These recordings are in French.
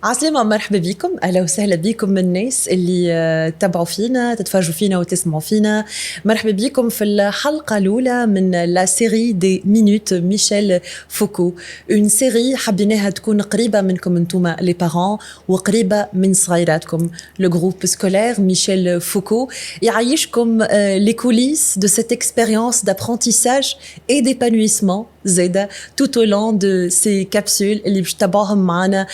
عسلامة، مرحبا بكم، أهلا وسهلا بكم من الناس اللي تتابعوا فينا تتفرجوا فينا وتسمعوا فينا. مرحبا بكم في الحلقة الأولى من لا سيري دي مينوت ميشيل فوكو، اون سيري حبيناها تكون قريبة منكم انتوما لي بارون وقريبة من صغيراتكم. لو جروب سكولير ميشيل فوكو يعيشكم les coulisses de cette expérience d'apprentissage et d'épanouissement زايدة tout au long de ces capsules اللي باش تتابعوهم معنا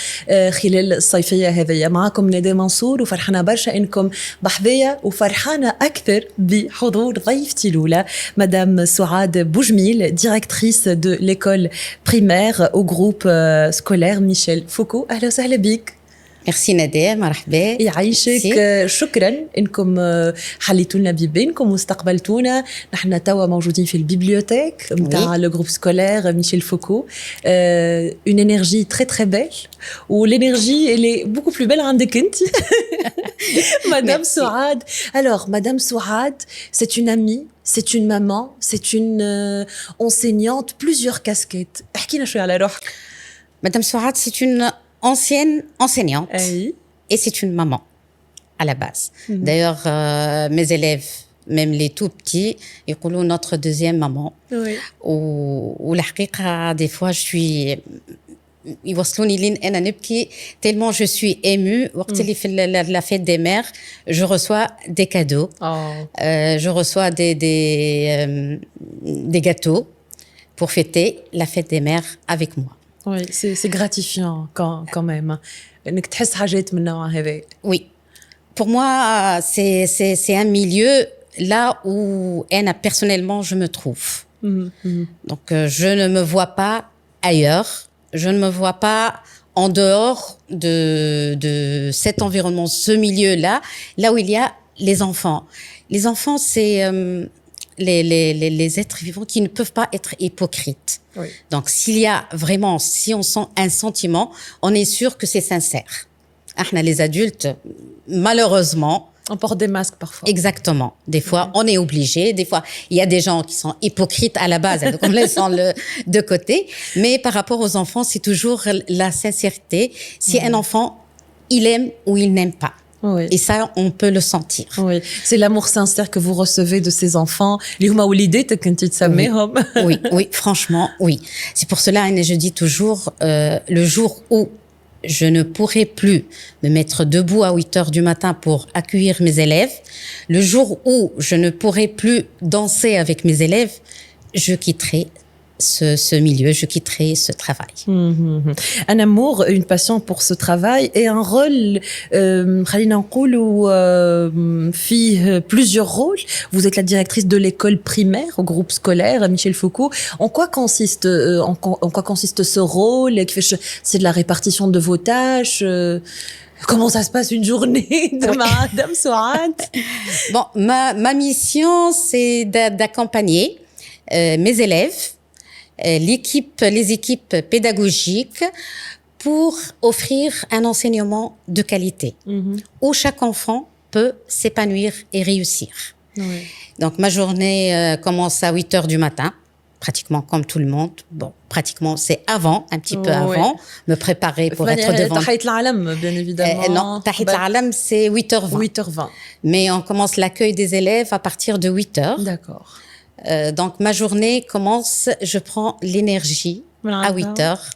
خلال الصيفية هذية. معكم ندى منصور وفرحانة برشا انكم بحذايا، وفرحانة أكثر بحضور ضيفتي الأولى مدام سعاد بوجميل، ديريكتريس دو ليكول بريمير au groupe scolaire ميشيل فوكو. أهلا وسهلا بك. ميرسي نادية، مرحبا. يعيشك. شكرا انكم حليتوا لنا بيبانكم واستقبلتونا. نحن توا موجودين في البيبليوتيك نتاع لو جروب سكولير ميشيل فوكو. اون انرجي تري تري بيل، والانرجي اللي بوكو بلو بيل عندك انت مدام سعاد. Alors madame Souad, c'est une amie, c'est une maman, c'est une enseignante, plusieurs casquettes. احكينا شوي على روحك. Madame Souad, c'est une ancienne enseignante et c'est une maman à la base. D'ailleurs, mes élèves, même les tout petits, ils disent notre deuxième maman. Oui. Ou la حقيقة, des fois, je suis... يوصلوني لين أنا نبكي tellement je suis émue. وقت اللي في la fête des mères, je reçois des cadeaux. Je reçois des gâteaux pour fêter la fête des mères avec moi. Oui, c'est gratifiant quand même. انك تحس حاجات من النوع هذا. Oui. Pour moi, c'est un milieu là où personnellement je me trouve. Donc je ne me vois pas ailleurs, je ne me vois pas en dehors de cet environnement, ce milieu-là, là où il y a les enfants. Les enfants, c'est les êtres vivants qui ne peuvent pas être hypocrites. Oui. Donc s'il y a vraiment, si on sent un sentiment, on est sûr que c'est sincère. Les adultes, malheureusement, on porte des masques parfois. Exactement. Des fois, on est obligé. Des fois, il y a des gens qui sont hypocrites à la base, donc on laisse de côté. Mais par rapport aux enfants, c'est toujours la sincérité. Si un enfant, il aime ou il n'aime pas. Oui. Et ça, on peut le sentir. Oui, c'est l'amour sincère que vous recevez de ces enfants. Oui, oui, franchement, oui. C'est pour cela que je dis toujours, le jour où je ne pourrai plus me mettre debout à 8 heures du matin pour accueillir mes élèves, le jour où je ne pourrai plus danser avec mes élèves, je quitterai ce milieu, je quitterai ce travail. Un amour, une passion pour ce travail et un rôle, خلينا نقولوا فيه plusieurs rôles. Vous êtes la directrice de l'école primaire au groupe scolaire Michel Foucault. En quoi consiste ce rôle? C'est de la répartition de vos tâches? Comment ça se passe une journée de Madame Souad? Bon, ma mission, c'est d'accompagner mes élèves, les équipes pédagogiques pour offrir un enseignement de qualité où chaque enfant peut s'épanouir et réussir. Oui. Donc ma journée commence à 8 heures du matin, pratiquement comme tout le monde. Bon, pratiquement c'est avant, un petit peu avant, me préparer pour être devant. Tahit l'Alam, bien évidemment. Non, Tahit l'Alam, c'est 8h20. 8h20. Mais on commence l'accueil des élèves à partir de 8h. D'accord. Donc ma journée commence, je prends l'énergie à 8 heures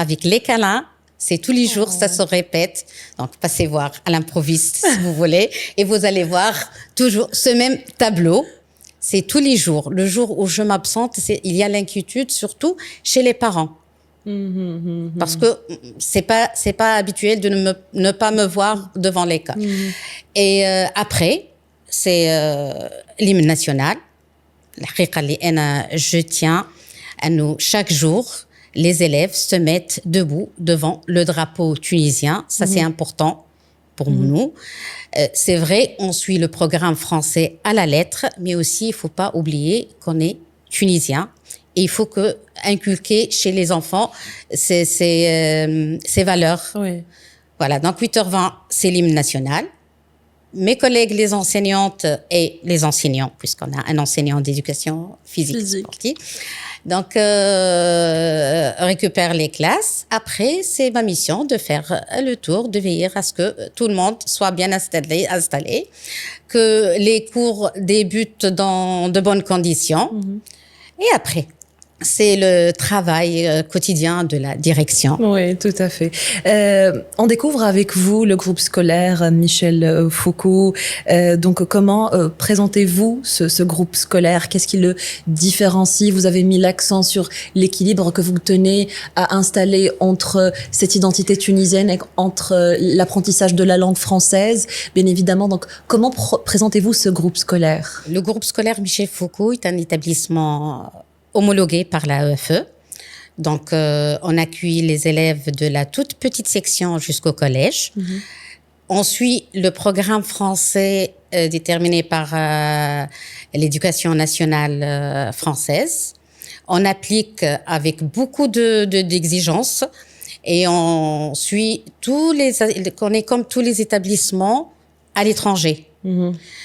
avec les câlins. C'est tous les jours, ça se répète. Donc passez voir à l'improviste si vous voulez, et vous allez voir toujours ce même tableau. C'est tous les jours. Le jour où je m'absente, il y a l'inquiétude, surtout chez les parents. Parce que c'est pas habituel de ne pas me voir devant l'école. Et après, c'est l'hymne national. Je tiens à nous, chaque jour, les élèves se mettent debout devant le drapeau tunisien. Ça, c'est important pour nous. C'est vrai, on suit le programme français à la lettre, mais aussi, il ne faut pas oublier qu'on est tunisien. Et il faut inculquer chez les enfants ces valeurs. Oui. Voilà, donc 8h20, c'est l'hymne national. mes collègues, les enseignantes et les enseignants, puisqu'on a un enseignant d'éducation physique. Sportive. Donc, récupère les classes. Après, c'est ma mission de faire le tour, de veiller à ce que tout le monde soit bien installé, que les cours débutent dans de bonnes conditions. Et après, c'est le travail quotidien de la direction. Oui, tout à fait. On découvre avec vous le groupe scolaire Michel Foucault. Donc, comment présentez-vous ce groupe scolaire? Qu'est-ce qui le différencie? Vous avez mis l'accent sur l'équilibre que vous tenez à installer entre cette identité tunisienne et entre l'apprentissage de la langue française, bien évidemment. Donc, comment présentez-vous ce groupe scolaire? Le groupe scolaire Michel Foucault est un établissement homologué par la EFE. Donc, on accueille les élèves de la toute petite section jusqu'au collège. On suit le programme français déterminé par l'éducation nationale française. On applique avec beaucoup d'exigences et on suit on est comme tous les établissements à l'étranger.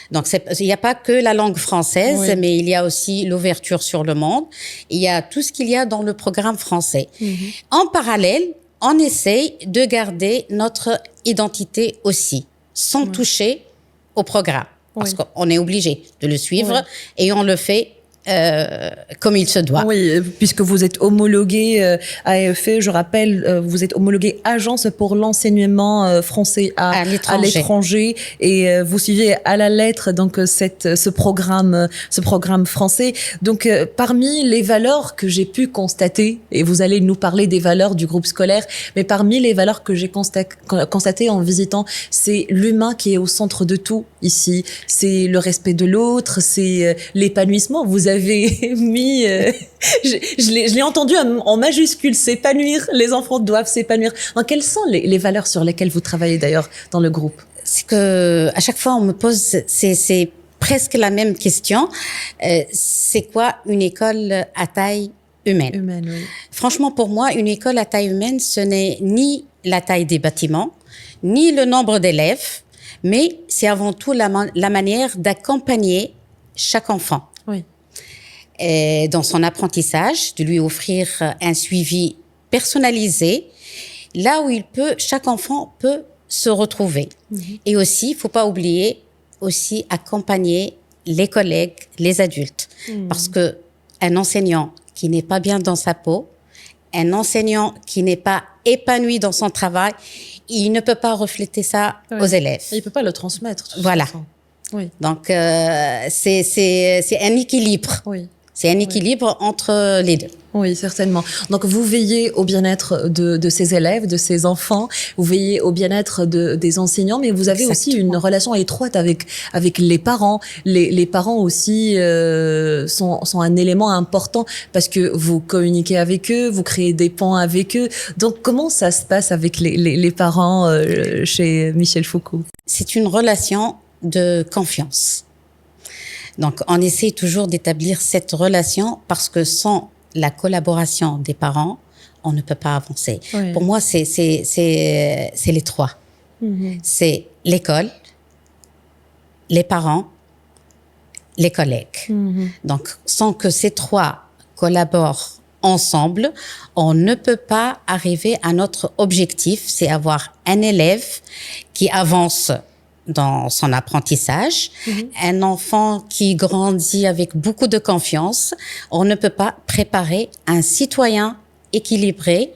Donc, il n'y a pas que la langue française, mais il y a aussi l'ouverture sur le monde. Il y a tout ce qu'il y a dans le programme français. En parallèle, on essaye de garder notre identité aussi, sans toucher au programme. Parce qu'on est obligé de le suivre et on le fait comme il se doit. Oui, puisque vous êtes homologué AEFE, je rappelle, vous êtes homologué Agence pour l'enseignement français à l'étranger et vous suivez à la lettre donc ce programme français. Donc parmi les valeurs que j'ai pu constater, et vous allez nous parler des valeurs du groupe scolaire, mais parmi les valeurs que j'ai constatées en visitant, c'est l'humain qui est au centre de tout ici. C'est le respect de l'autre, c'est l'épanouissement. Vous avez mis, je l'ai entendu en majuscule, s'épanouir, les enfants doivent s'épanouir. Donc, quelles sont les valeurs sur lesquelles vous travaillez d'ailleurs dans le groupe? C'est que à chaque fois on me pose, c'est presque la même question. C'est quoi une école à taille humaine? Oui. Franchement, pour moi, une école à taille humaine, ce n'est ni la taille des bâtiments, ni le nombre d'élèves, mais c'est avant tout la manière d'accompagner chaque enfant. Et dans son apprentissage, de lui offrir un suivi personnalisé, là où chaque enfant peut se retrouver. Et aussi, il faut pas oublier, aussi accompagner les collègues, les adultes. Parce que un enseignant qui n'est pas bien dans sa peau, un enseignant qui n'est pas épanoui dans son travail, il ne peut pas refléter ça aux élèves. Il peut pas le transmettre. Voilà. Donc, c'est un équilibre. C'est un équilibre entre les deux. Oui, certainement. Donc, vous veillez au bien-être de ces élèves, de ces enfants, vous veillez au bien-être des enseignants, mais vous avez aussi une relation étroite avec les parents. Les parents aussi sont un élément important parce que vous communiquez avec eux, vous créez des ponts avec eux. Donc, comment ça se passe avec les parents chez Michel Foucault? C'est une relation de confiance. Donc, on essaie toujours d'établir cette relation parce que sans la collaboration des parents, on ne peut pas avancer. Pour moi, c'est les trois. C'est l'école, les parents, les collègues. Donc, sans que ces trois collaborent ensemble, on ne peut pas arriver à notre objectif, c'est avoir un élève qui avance dans son apprentissage, un enfant qui grandit avec beaucoup de confiance. On ne peut pas préparer un citoyen équilibré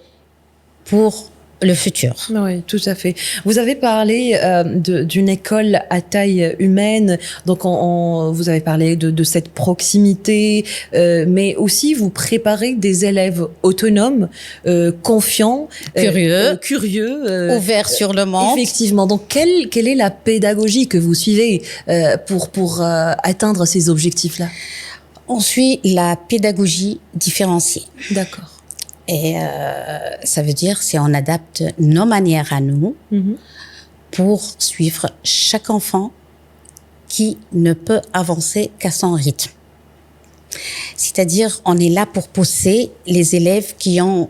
pour le futur. Oui, tout à fait. Vous avez parlé d'une école à taille humaine, donc vous avez parlé de cette proximité, mais aussi vous préparez des élèves autonomes, confiants, curieux, ouverts sur le monde. Effectivement. Donc, quelle est la pédagogie que vous suivez pour atteindre ces objectifs-là? On suit la pédagogie différenciée. D'accord. Et ça veut dire c'est on adapte nos manières à nous pour suivre chaque enfant qui ne peut avancer qu'à son rythme. C'est-à-dire on est là pour pousser les élèves qui ont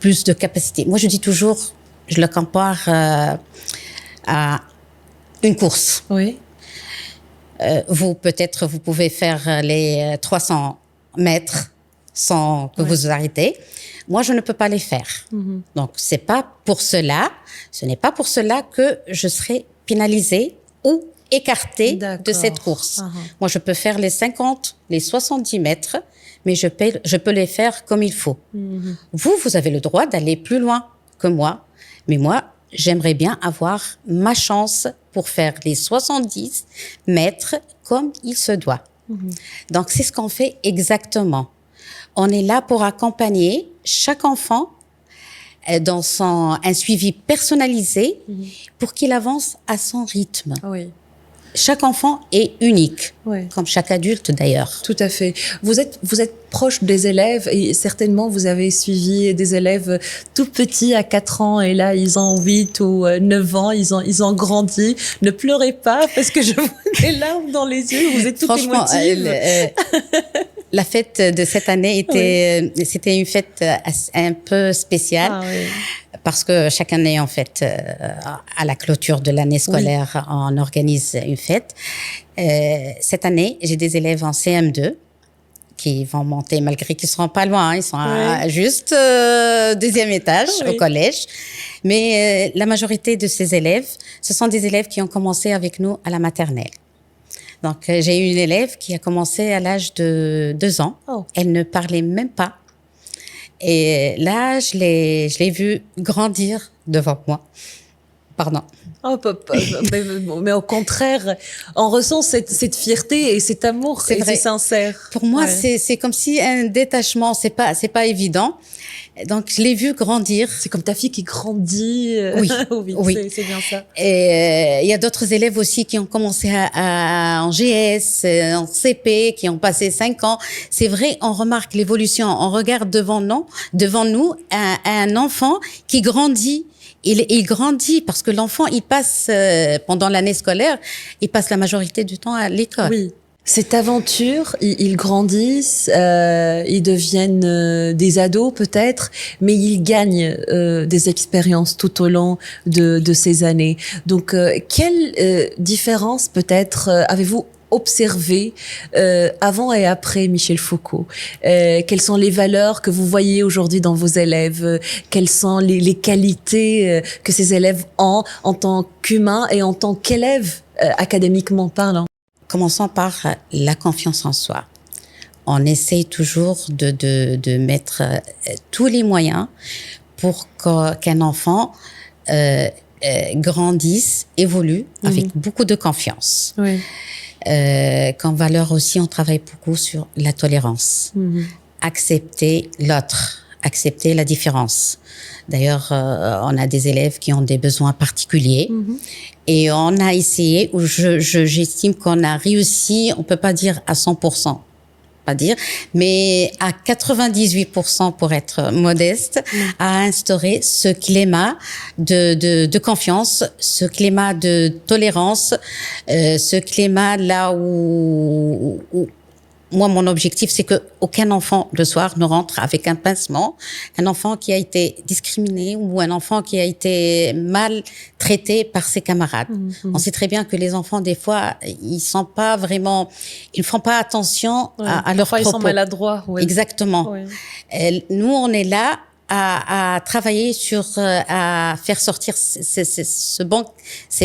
plus de capacité. Moi je dis toujours, je le compare à une course. Oui. Vous, peut-être, vous pouvez faire les 300 mètres sans que vous arrêtez. Moi, je ne peux pas les faire. Donc, ce n'est pas pour cela que je serai pénalisée ou écartée de cette course. Moi, je peux faire les 50, les 70 mètres, mais je peux les faire comme il faut. Vous avez le droit d'aller plus loin que moi, mais moi, j'aimerais bien avoir ma chance pour faire les 70 mètres comme il se doit. Donc, c'est ce qu'on fait exactement. On est là pour accompagner chaque enfant dans un suivi personnalisé pour qu'il avance à son rythme. Oui. Chaque enfant est unique, comme chaque adulte d'ailleurs. Tout à fait. Vous êtes proche des élèves et certainement vous avez suivi des élèves tout petits à 4 ans et là ils ont 8 ou 9 ans, ils ont grandi. Ne pleurez pas parce que je vois des larmes dans les yeux, vous êtes toute émotive. La fête de cette année c'était une fête un peu spéciale. Parce que chaque année, en fait, à la clôture de l'année scolaire, on organise une fête. Cette année, j'ai des élèves en CM2 qui vont monter, malgré qu'ils ne seront pas loin, ils sont juste deuxième étage au collège. Mais la majorité de ces élèves, ce sont des élèves qui ont commencé avec nous à la maternelle. Donc, j'ai eu une élève qui a commencé à l'âge de 2 ans. Elle ne parlait même pas. Et là, je l'ai vu grandir devant moi. Pardon. Mais au contraire, on ressent cette fierté et cet amour, c'est sincère. Pour moi, c'est comme si un détachement, c'est pas évident. Donc, je l'ai vu grandir. C'est comme ta fille qui grandit. Oui. C'est bien ça. Et il y a d'autres élèves aussi qui ont commencé en GS, en CP, qui ont passé 5 ans. C'est vrai, on remarque l'évolution. On regarde devant nous un enfant qui grandit. Il grandit parce que l'enfant, il passe, pendant l'année scolaire, il passe la majorité du temps à l'école. Oui. Cette aventure, ils grandissent, ils deviennent des ados peut-être, mais ils gagnent des expériences tout au long de ces années. Donc, quelle différence peut-être avez-vous observé avant et après Michel Foucault? Quelles sont les valeurs que vous voyez aujourd'hui dans vos élèves? Quelles sont les qualités que ces élèves ont en tant qu'humains et en tant qu'élèves académiquement parlant? Commençons par la confiance en soi. On essaye toujours de mettre tous les moyens pour qu'un enfant grandisse, évolue avec beaucoup de confiance. Comme valeur aussi, on travaille beaucoup sur la tolérance. Accepter l'autre, accepter la différence. D'ailleurs, on a des élèves qui ont des besoins particuliers. Et on a essayé, ou j'estime qu'on a réussi, on peut pas dire à 100%, pas dire, mais à 98% pour être modeste, à instaurer ce climat de confiance, ce climat de tolérance, ce climat là où moi, mon objectif, c'est que aucun enfant le soir ne rentre avec un pincement. Un enfant qui a été discriminé ou un enfant qui a été mal traité par ses camarades. On sait très bien que les enfants, des fois, ils font pas attention à leurs propos. Ils sont maladroits. Exactement. Nous, on est là à travailler à faire sortir ces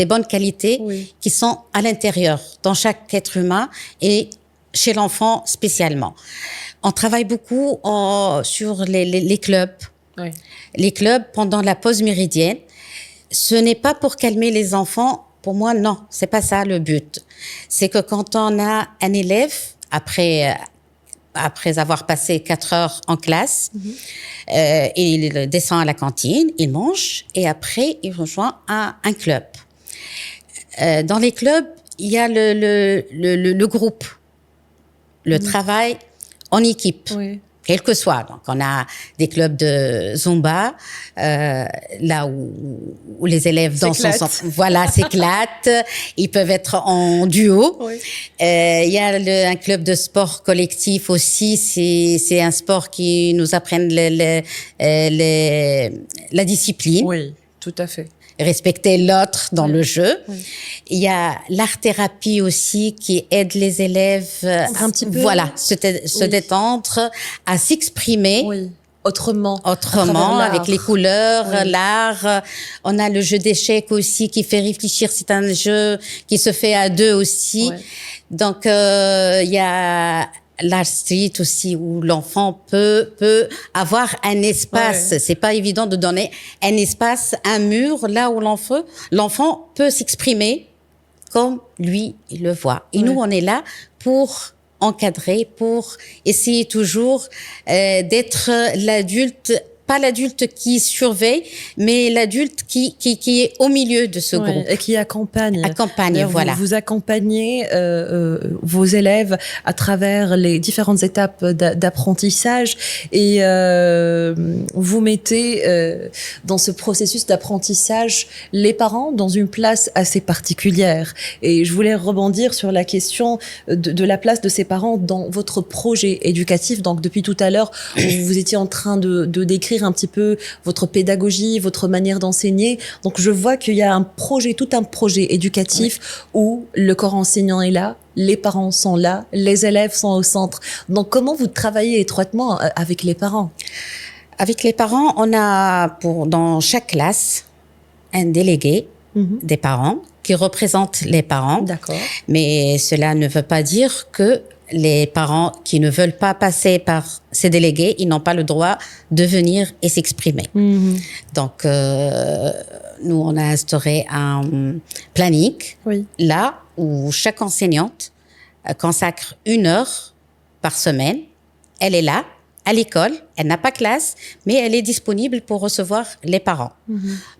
bonnes qualités qui sont à l'intérieur, dans chaque être humain et chez l'enfant spécialement. On travaille beaucoup sur les clubs. Les clubs pendant la pause méridienne. Ce n'est pas pour calmer les enfants. Pour moi, non, c'est pas ça le but. C'est que quand on a un élève, après avoir passé 4 heures en classe, il descend à la cantine, il mange et après il rejoint un club. Dans les clubs, il y a le groupe. Le travail en équipe, quel que soit. Donc, on a des clubs de Zumba, là où les élèves dansent ensemble. Voilà, s'éclatent. Ils peuvent être en duo. Il y a un club de sport collectif aussi. C'est un sport qui nous apprend la discipline. Oui, tout à fait. respecter l'autre dans le jeu. Oui. Il y a l'art-thérapie aussi qui aide les élèves un petit peu, voilà, se détendre, à s'exprimer. Oui. Autrement, avec les couleurs, oui. l'art. On a le jeu d'échecs aussi qui fait réfléchir. C'est un jeu qui se fait à deux aussi. Oui. Donc, il y a l'art street aussi où l'enfant peut avoir un espace. Ouais. C'est pas évident de donner un espace, un mur là où l'enfant peut s'exprimer comme lui il le voit. Et nous, on est là pour encadrer, pour essayer toujours d'être l'adulte, pas l'adulte qui surveille, mais l'adulte qui est au milieu de ce groupe. Et qui accompagne. Voilà. Vous accompagnez vos élèves à travers les différentes étapes d'apprentissage et vous mettez dans ce processus d'apprentissage les parents dans une place assez particulière. Et je voulais rebondir sur la question de la place de ces parents dans votre projet éducatif. Donc depuis tout à l'heure, vous étiez en train de décrire un petit peu votre pédagogie, votre manière d'enseigner. Donc je vois qu'il y a tout un projet éducatif où le corps enseignant est là, les parents sont là, les élèves sont au centre. Donc comment vous travaillez étroitement avec les parents? Avec les parents, on a dans chaque classe un délégué des parents qui représente les parents. D'accord. Mais cela ne veut pas dire que les parents qui ne veulent pas passer par ces délégués, ils n'ont pas le droit de venir et s'exprimer. Donc, nous, on a instauré un planning là où chaque enseignante consacre 1 heure par semaine. Elle est là, à l'école, elle n'a pas classe, mais elle est disponible pour recevoir les parents.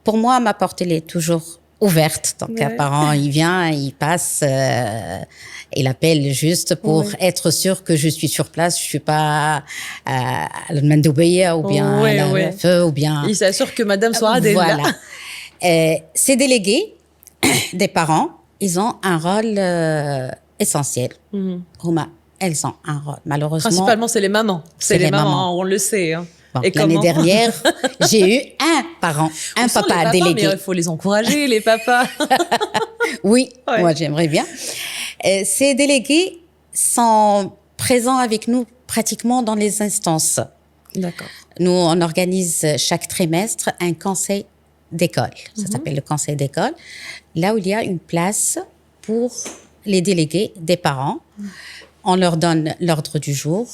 Pour moi, ma porte, elle est toujours ouverte. Donc, un parent, il vient, il passe, il appelle juste pour être sûr que je suis sur place. Je suis pas à l'Mandoubia ou bien à la feu ou bien. Il s'assure que Madame Souad est là. Ces délégués des parents, ils ont un rôle essentiel. Elles ont un rôle, malheureusement. Principalement, c'est les mamans. C'est les mamans, on le sait. Hein. Bon, l'année dernière, j'ai eu un parent, un papa délégué. Mais il faut les encourager, les papas. Oui, moi j'aimerais bien. Ces délégués sont présents avec nous pratiquement dans les instances. D'accord. Nous, on organise chaque trimestre un conseil d'école. Ça s'appelle le conseil d'école. Là où il y a une place pour les délégués des parents. On leur donne l'ordre du jour.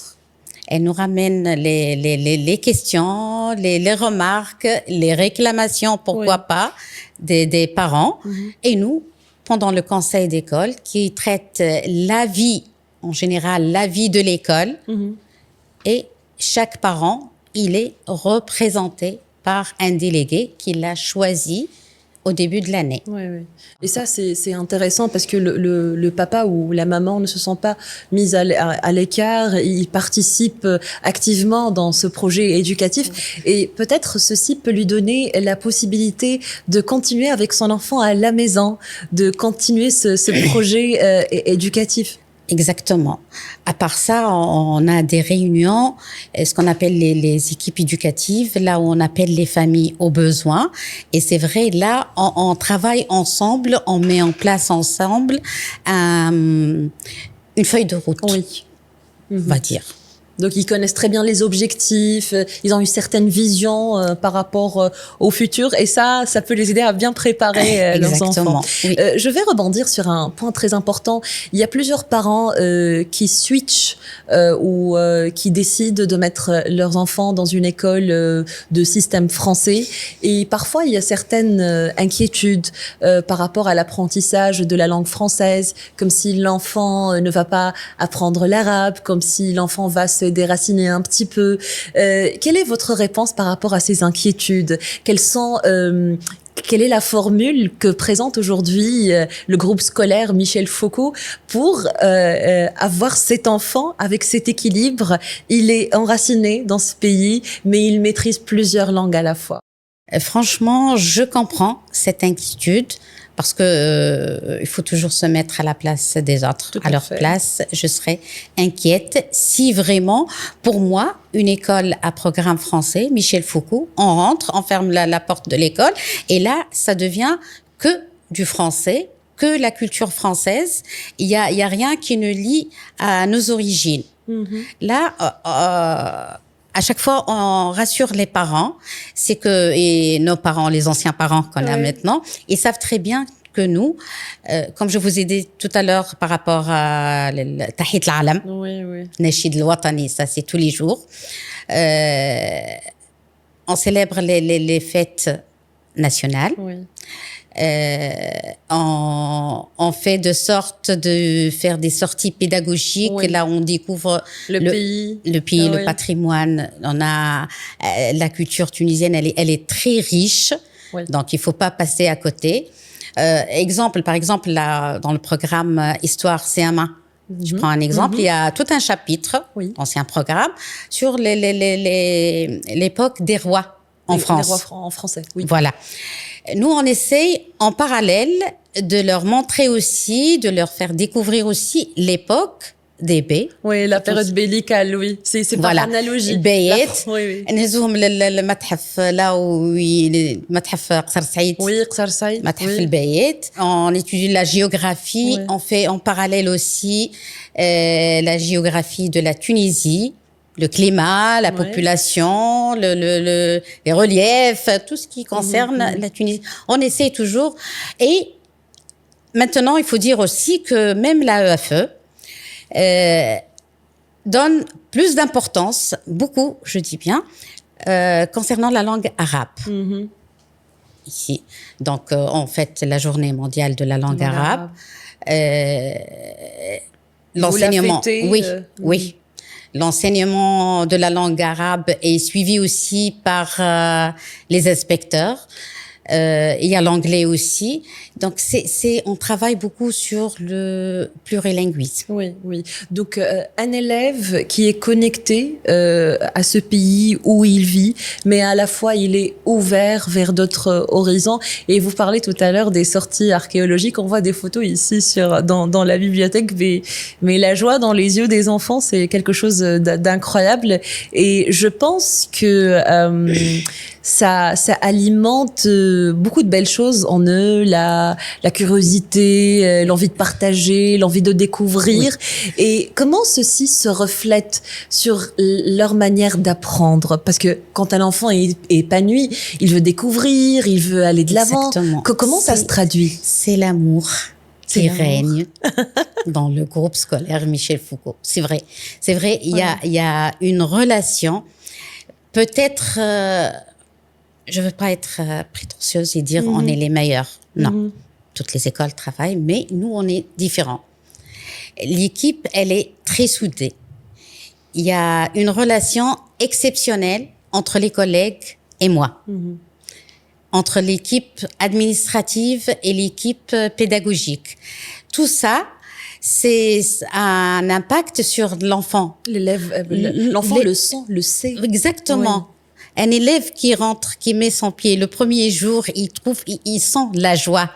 Elle nous ramène les questions, les remarques, les réclamations, pourquoi pas, des parents. Et nous, pendant le conseil d'école, qui traite la vie, en général, la vie de l'école, et chaque parent, il est représenté par un délégué qui l'a choisi au début de l'année. Et ça, c'est intéressant parce que le papa ou la maman ne se sent pas mis à l'écart. Il participe activement dans ce projet éducatif. Et peut-être ceci peut lui donner la possibilité de continuer avec son enfant à la maison, de continuer ce projet éducatif. Exactement. À part ça, on a des réunions, ce qu'on appelle les équipes éducatives, là où on appelle les familles aux besoins. Et c'est vrai, là, on travaille ensemble, on met en place ensemble une feuille de route, on va dire. Donc, ils connaissent très bien les objectifs, ils ont une certaine vision par rapport au futur et ça peut les aider à bien préparer leurs enfants. Oui. Je vais rebondir sur un point très important. Il y a plusieurs parents qui switchent ou qui décident de mettre leurs enfants dans une école de système français et parfois, il y a certaines inquiétudes par rapport à l'apprentissage de la langue française, comme si l'enfant ne va pas apprendre l'arabe, comme si l'enfant va se déraciner un petit peu. Quelle est votre réponse par rapport à ces inquiétudes? Quelle est la formule que présente aujourd'hui le groupe scolaire Michel Foucault pour avoir cet enfant avec cet équilibre? Il est enraciné dans ce pays, mais il maîtrise plusieurs langues à la fois. Franchement, je comprends cette inquiétude parce que il faut toujours se mettre à la place des autres. À leur place, je serais inquiète si vraiment, pour moi, une école à programme français, Michel Foucault, on rentre, on ferme la porte de l'école et là, ça devient que du français, que la culture française. Il y a rien qui ne lie à nos origines. Là, à chaque fois, on rassure les parents, c'est que, et nos parents, les anciens parents qu'on a maintenant, ils savent très bien que nous, comme je vous ai dit tout à l'heure par rapport à Tahit al-Alam, Nashid al-Watani, ça c'est tous les jours, on célèbre les fêtes nationales. On fait de sorte de faire des sorties pédagogiques. Là, on découvre le pays, le patrimoine. On a la culture tunisienne, elle est très riche. Donc, il faut pas passer à côté. Par exemple, là, dans le programme Histoire CM1, je prends un exemple, il y a tout un chapitre, ancien programme, sur l'époque des rois en France. Les rois en français, Voilà. Nous, on essaye en parallèle de leur montrer aussi, de leur faire découvrir aussi l'époque des baies. Oui, la période bellicale, oui. C'est voilà. par analogie. Bayet. نهزوهم للمتحف là où المتحف قصر سعيد. Oui, قصر سعيد. متحف البيت. On étudie la géographie. On fait en parallèle aussi la géographie de la Tunisie. Le climat, la population, les reliefs, tout ce qui concerne la Tunisie. On essaie toujours. Et maintenant, il faut dire aussi que même l'AEFE donne plus d'importance, beaucoup, je dis bien, concernant la langue arabe. Ici. Donc, on fête la journée mondiale de la langue arabe. L'enseignement. Vous la fêtez, oui. L'enseignement de la langue arabe est suivi aussi par les inspecteurs. Il y a l'anglais aussi. Donc, on travaille beaucoup sur le plurilinguisme. Oui. Donc, un élève qui est connecté à ce pays où il vit, mais à la fois, il est ouvert vers d'autres horizons. Et vous parlez tout à l'heure des sorties archéologiques. On voit des photos ici dans la bibliothèque. Mais la joie dans les yeux des enfants, c'est quelque chose d'incroyable. Et je pense que ça alimente beaucoup de belles choses en eux, la curiosité, l'envie de partager, l'envie de découvrir. Et comment ceci se reflète sur leur manière d'apprendre? Parce que quand un enfant est épanoui, il veut découvrir, il veut aller de l'avant. Comment ça se traduit? C'est l'amour qui règne dans le groupe scolaire Michel Foucault. C'est vrai, il y a une relation, peut-être... je veux pas être prétentieuse et dire on est les meilleurs. Non. Toutes les écoles travaillent, mais nous, on est différents. L'équipe, elle est très soudée. Il y a une relation exceptionnelle entre les collègues et moi. Entre l'équipe administrative et l'équipe pédagogique. Tout ça, c'est un impact sur l'enfant. L'enfant le sent, le sait. Exactement. Un élève qui rentre, qui met son pied le premier jour, il sent la joie.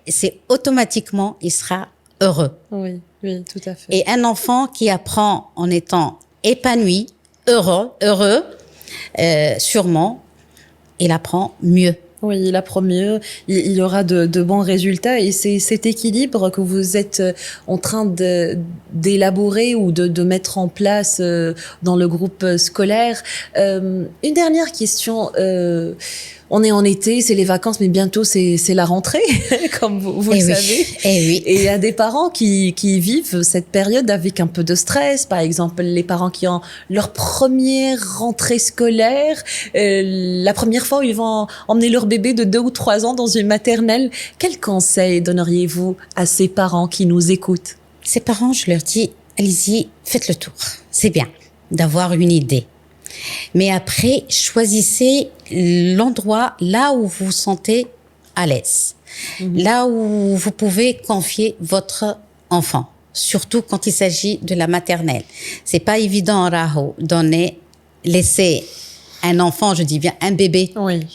C'est automatiquement, il sera heureux. Oui, tout à fait. Et un enfant qui apprend en étant épanoui, heureux, sûrement, il apprend mieux. Oui, il apprend mieux, il aura de bons résultats et c'est cet équilibre que vous êtes en train d'élaborer ou de mettre en place dans le groupe scolaire. Une dernière question. On est en été, c'est les vacances, mais bientôt c'est la rentrée, comme vous le savez. Et il y a des parents qui vivent cette période avec un peu de stress. Par exemple, les parents qui ont leur première rentrée scolaire, la première fois où ils vont emmener leur bébé de 2 ou 3 ans dans une maternelle. Quel conseil donneriez-vous à ces parents qui nous écoutent? Ces parents, je leur dis, allez-y, faites le tour. C'est bien d'avoir une idée. Mais après, choisissez l'endroit là où vous vous sentez à l'aise, là où vous pouvez confier votre enfant, surtout quand il s'agit de la maternelle. C'est pas évident, Raho, laisser un enfant, je dis bien un bébé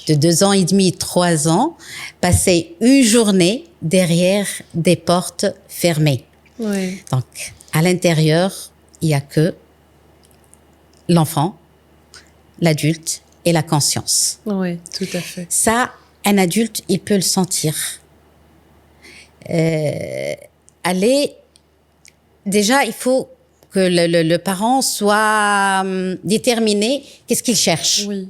de 2 ans et demi, 3 ans, passer une journée derrière des portes fermées. Oui. Donc, à l'intérieur, il n'y a que l'enfant, l'adulte et la conscience. Oui, tout à fait. Ça, un adulte, il peut le sentir. Déjà, il faut que le parent soit déterminé qu'est-ce qu'il cherche. Oui.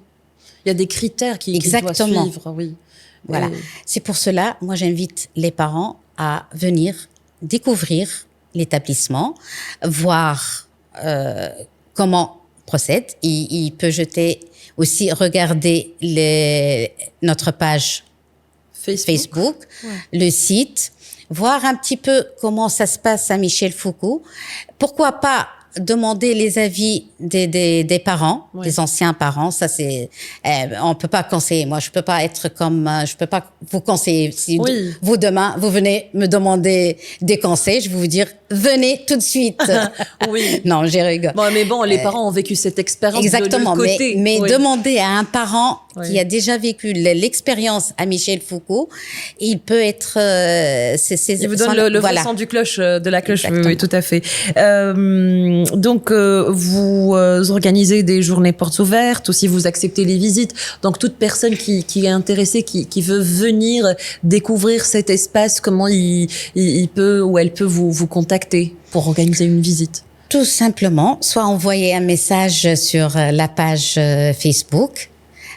Il y a des critères qu'il doit suivre. Oui. Voilà. C'est pour cela, moi, j'invite les parents à venir découvrir l'établissement, voir comment procède. Il peut aussi regarder notre page Facebook le site, voir un petit peu comment ça se passe à Michel Foucault. Pourquoi pas demander les avis des parents, des anciens parents. Ça, c'est, on peut pas conseiller. Moi, je peux pas vous conseiller. Si vous demain, vous venez me demander des conseils, je vais vous dire, venez tout de suite. Oui. Non, j'ai rigole. Bon, mais bon, les parents ont vécu cette expérience exactement, de l'autre côté. Mais demander à un parent qui a déjà vécu l'expérience à Michel Foucault, il peut être, il vous donne le vrai son du cloche, de la cloche. Oui, tout à fait. Donc, vous organisez des journées portes ouvertes, aussi vous acceptez les visites. Donc, toute personne qui est intéressée, qui veut venir découvrir cet espace, comment il peut ou elle peut vous contacter pour organiser une visite? Tout simplement, soit envoyer un message sur la page Facebook,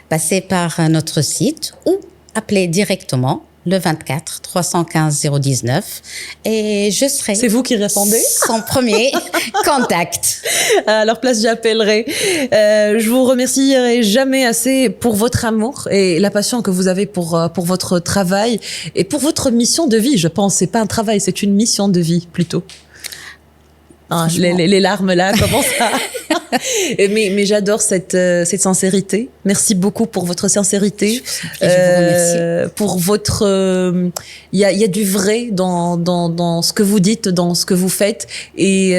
passer par notre site ou appeler directement le 24 315 019 et je serai. C'est vous qui répondez? Son premier contact. Alors place, j'appellerai. Je vous remercierai jamais assez pour votre amour et la passion que vous avez pour votre travail et pour votre mission de vie. Je pense, c'est pas un travail, c'est une mission de vie plutôt. Ah, les larmes là commencent à... mais j'adore cette sincérité. Merci beaucoup pour votre sincérité. Je vous remercie. Pour votre, il y a du vrai dans ce que vous dites, dans ce que vous faites, et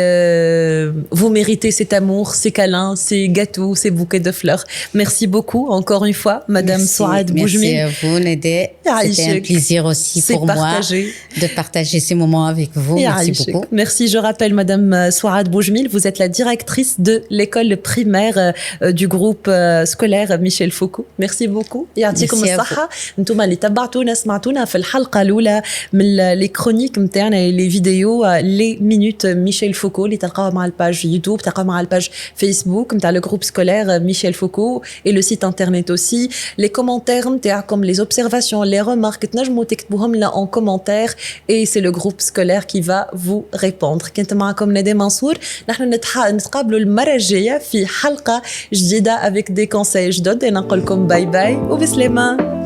vous méritez cet amour, ces câlins, ces gâteaux, ces bouquets de fleurs. Merci beaucoup encore une fois, Madame Souad Boujmil. Merci à vous, Nédé. C'était un plaisir aussi pour moi de partager ces moments avec vous. Merci beaucoup. Merci. Je rappelle, Madame Souad Boujmil, vous êtes la directrice de l'école primaire du groupe scolaire Michel Foucault. Merci beaucoup. يعطيكم الصحة. انتم اللي تبعتونا سمعتونا في الحلقة الأولى من لي كرونيك نتاعنا لي فيديو لي مينوت ميشيل فوكو اللي تلقاوها مع الباج يوتيوب تلقاوها مع الباج فيسبوك نتاع le groupe scolaire Michel Foucault et le site internet aussi. Les commentaires نتاعكم, les observations, les remarques تنجموا تكتبوهم لنا en commentaire et c'est le groupe scolaire qui va vous répondre. كنت معكم نادية منصور. نحن نتقابلوا المرة الجاية في حلقة جديدة avec des conseils جدد. نقول لكم باي باي وبسلامة.